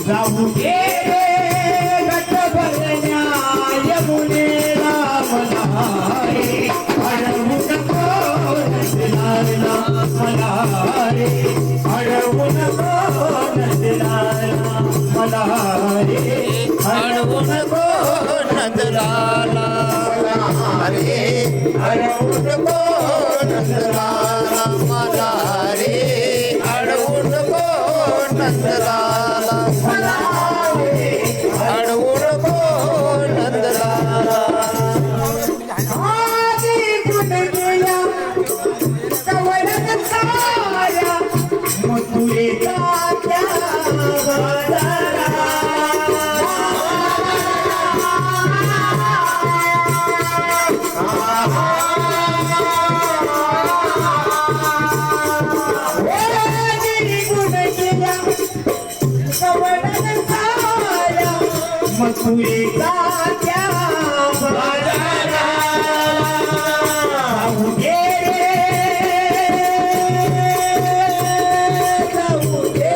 जाऊ दे गट भरण्या यमुनेला मला रे अडवू नको नंदलाला मला रे अडवू नको नंदलाला मला रे अडवू नको नंदलाला रे अडवू नको नंदलाला मला रे अडवू नको नंदलाला मथुरेचा त्या बाजारा जाऊ दे जाऊ दे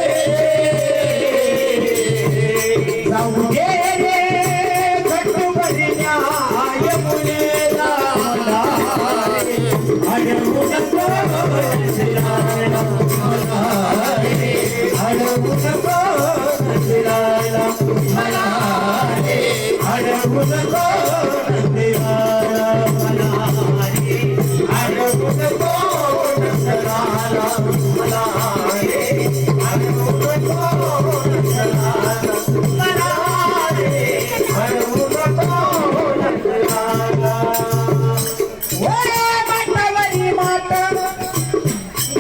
जाऊ दे घट भरण्या यमुनेला अडवू नको नंदलाला अडवू नको नंदलाला मला अडवू नको नंदलाला मला रे अडवू नको नंदलाला मला रे अडवू नको नंदलाला मला रे अडवू नको नंदलाला ओरे मातावरी मात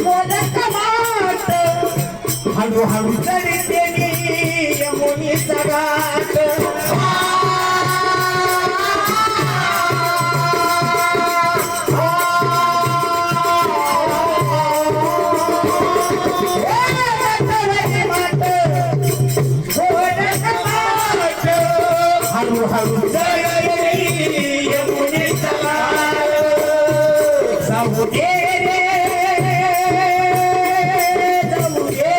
मोदक मात हळूहळू चढते यमुनेचा घाट हळूहळू यमुनेचा घाट जाऊ दे जाऊ दे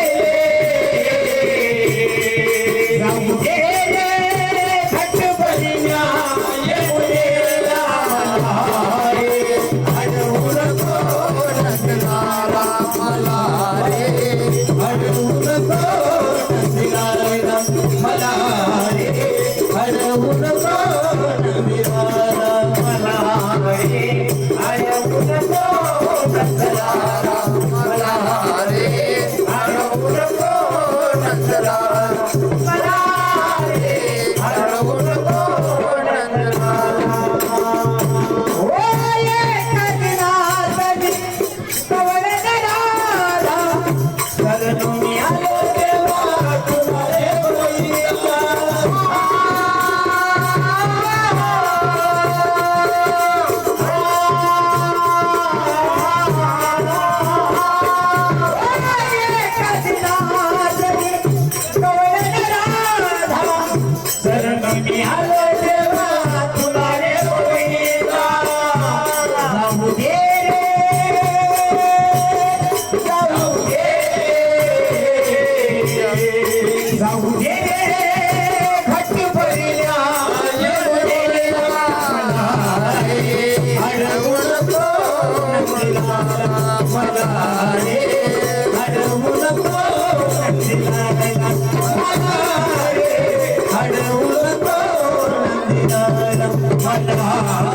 जाऊ दे घट भरण्या यमुनेला अडवू नको नंदलाला मला रे अडवू नको नंदलाला मला रे अडवू नको नंदलाला मला रे अडवू नको नंदलाला मला रे अडवू नको नंदलाला मला रे अडवू नको नंदलाला ओ एका दिनातली कवडनाला शरणू मी आलो तेव्हा तुम्हारे बोलिला मी आलो तेव्हा तुम्हारे बोलिला जाऊ दे जाऊ दे जाऊ दे घट भरण्या यमुनेला अडवू नको नंदलाला मला रे अडवू नको नंदलाला मला रे अडवू नको नंदलाला मला